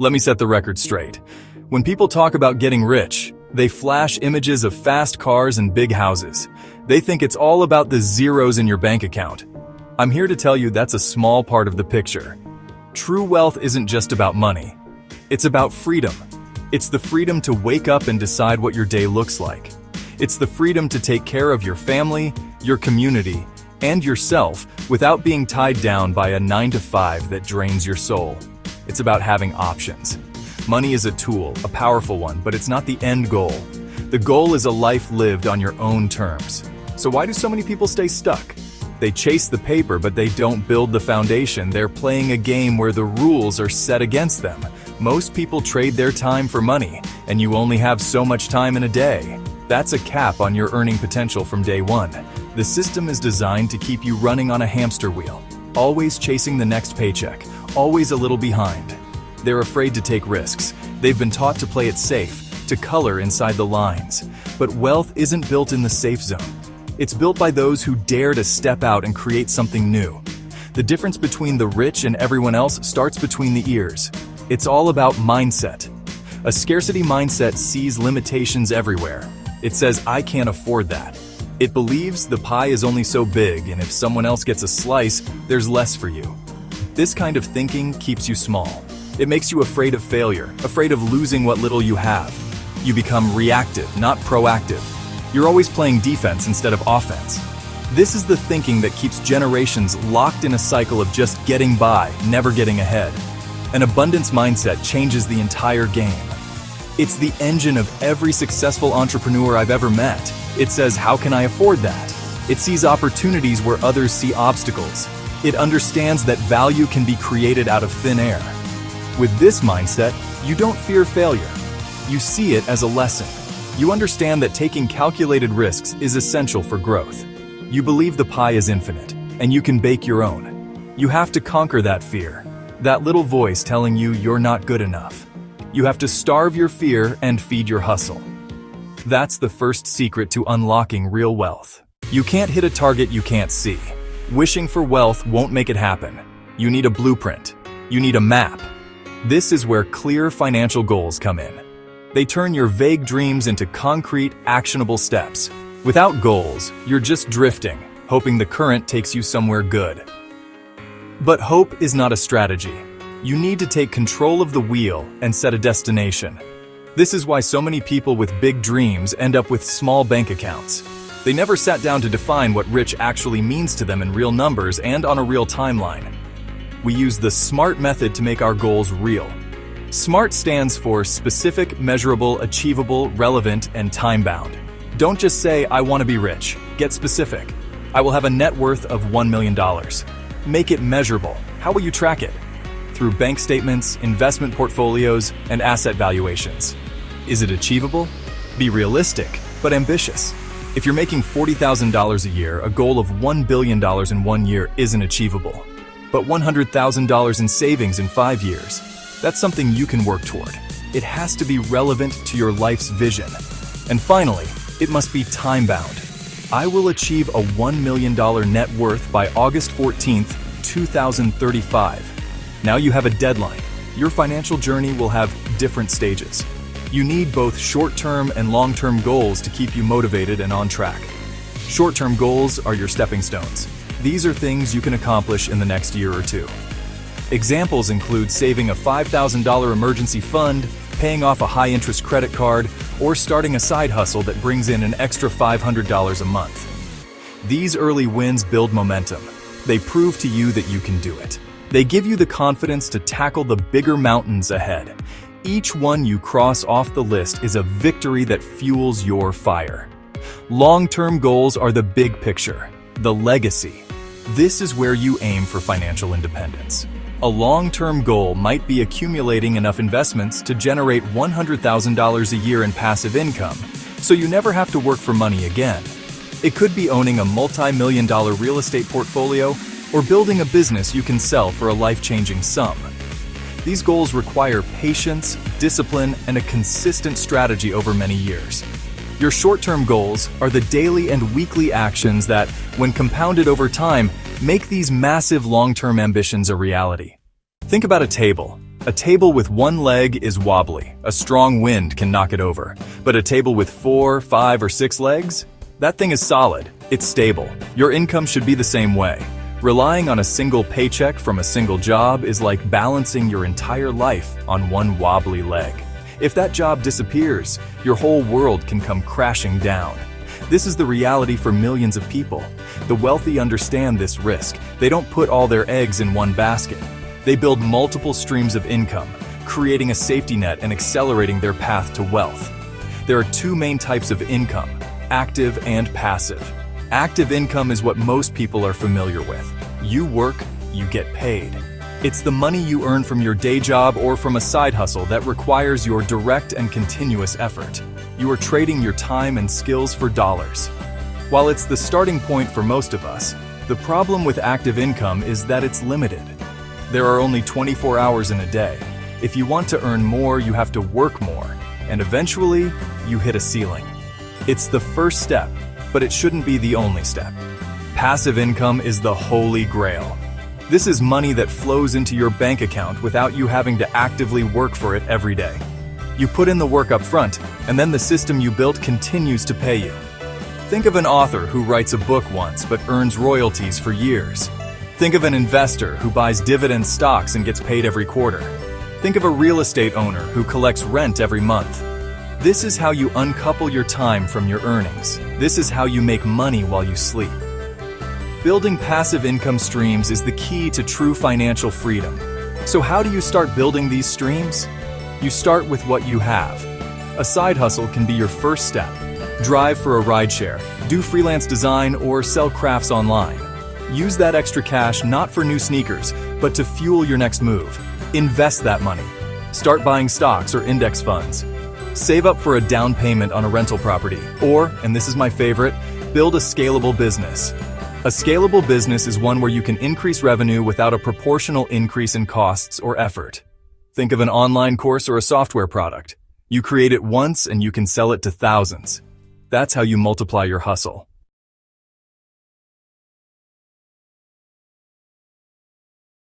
Let me set the record straight. When people talk about getting rich, they flash images of fast cars and big houses. They think it's all about the zeros in your bank account. I'm here to tell you that's a small part of the picture. True wealth isn't just about money. It's about freedom. It's the freedom to wake up and decide what your day looks like. It's the freedom to take care of your family, your community, and yourself without being tied down by a 9-to-5 that drains your soul. It's about having options. Money is a tool, a powerful one, but it's not the end goal. The goal is a life lived on your own terms. So why do so many people stay stuck? They chase the paper, but they don't build the foundation. They're playing a game where the rules are set against them. Most people trade their time for money, and you only have so much time in a day. That's a cap on your earning potential from day one. The system is designed to keep you running on a hamster wheel, always chasing the next paycheck, always a little behind. They're afraid to take risks. They've been taught to play it safe, to color inside the lines. But wealth isn't built in the safe zone. It's built by those who dare to step out and create something new. The difference between the rich and everyone else starts between the ears. It's all about mindset. A scarcity mindset sees limitations everywhere. It says, I can't afford that. It believes the pie is only so big, and if someone else gets a slice, there's less for you. This kind of thinking keeps you small. It makes you afraid of failure, afraid of losing what little you have. You become reactive, not proactive. You're always playing defense instead of offense. This is the thinking that keeps generations locked in a cycle of just getting by, never getting ahead. An abundance mindset changes the entire game. It's the engine of every successful entrepreneur I've ever met. It says, how can I afford that? It sees opportunities where others see obstacles. It understands that value can be created out of thin air. With this mindset, you don't fear failure. You see it as a lesson. You understand that taking calculated risks is essential for growth. You believe the pie is infinite, and you can bake your own. You have to conquer that fear, that little voice telling you you're not good enough. You have to starve your fear and feed your hustle. That's the first secret to unlocking real wealth. You can't hit a target you can't see. Wishing for wealth won't make it happen. You need a blueprint. You need a map. This is where clear financial goals come in. They turn your vague dreams into concrete, actionable steps. Without goals, you're just drifting, hoping the current takes you somewhere good. But hope is not a strategy. You need to take control of the wheel and set a destination. This is why so many people with big dreams end up with small bank accounts. They never sat down to define what rich actually means to them in real numbers and on a real timeline. We use the SMART method to make our goals real. SMART stands for specific, measurable, achievable, relevant, and time-bound. Don't just say, I want to be rich. Get specific. I will have a net worth of $1 million. Make it measurable. How will you track it? Through bank statements, investment portfolios, and asset valuations. Is it achievable? Be realistic, but ambitious. If you're making $40,000 a year, a goal of $1 billion in 1 year isn't achievable. But $100,000 in savings in 5 years, that's something you can work toward. It has to be relevant to your life's vision. And finally, it must be time-bound. I will achieve a $1 million net worth by August 14th, 2035. Now you have a deadline. Your financial journey will have different stages. You need both short-term and long-term goals to keep you motivated and on track. Short-term goals are your stepping stones. These are things you can accomplish in the next year or two. Examples include saving a $5,000 emergency fund, paying off a high-interest credit card, or starting a side hustle that brings in an extra $500 a month. These early wins build momentum. They prove to you that you can do it. They give you the confidence to tackle the bigger mountains ahead. Each one you cross off the list is a victory that fuels your fire. Long-term goals are the big picture, the legacy. This is where you aim for financial independence. A long-term goal might be accumulating enough investments to generate $100,000 a year in passive income, so you never have to work for money again. It could be owning a multi-million-dollar real estate portfolio or building a business you can sell for a life-changing sum. These goals require patience, discipline, and a consistent strategy over many years. Your short-term goals are the daily and weekly actions that, when compounded over time, make these massive long-term ambitions a reality. Think about a table. A table with one leg is wobbly. A strong wind can knock it over. But a table with 4, 5, or 6 legs? That thing is solid. It's stable. Your income should be the same way. Relying on a single paycheck from a single job is like balancing your entire life on one wobbly leg. If that job disappears, your whole world can come crashing down. This is the reality for millions of people. The wealthy understand this risk. They don't put all their eggs in one basket. They build multiple streams of income, creating a safety net and accelerating their path to wealth. There are 2 main types of income: active and passive. Active income is what most people are familiar with. You work, you get paid. It's the money you earn from your day job or from a side hustle that requires your direct and continuous effort. You are trading your time and skills for dollars. While it's the starting point for most of us, the problem with active income is that it's limited. There are only 24 hours in a day. If you want to earn more, you have to work more, and eventually, you hit a ceiling. It's the first step, but it shouldn't be the only step. Passive income is the holy grail. This is money that flows into your bank account without you having to actively work for it every day. You put in the work up front, and then the system you built continues to pay you. Think of an author who writes a book once but earns royalties for years. Think of an investor who buys dividend stocks and gets paid every quarter. Think of a real estate owner who collects rent every month. This is how you uncouple your time from your earnings. This is how you make money while you sleep. Building passive income streams is the key to true financial freedom. So how do you start building these streams? You start with what you have. A side hustle can be your first step. Drive for a rideshare, do freelance design, or sell crafts online. Use that extra cash not for new sneakers, but to fuel your next move. Invest that money. Start buying stocks or index funds. Save up for a down payment on a rental property. Or, and this is my favorite, build a scalable business. A scalable business is one where you can increase revenue without a proportional increase in costs or effort. Think of an online course or a software product. You create it once and you can sell it to thousands. That's how you multiply your hustle.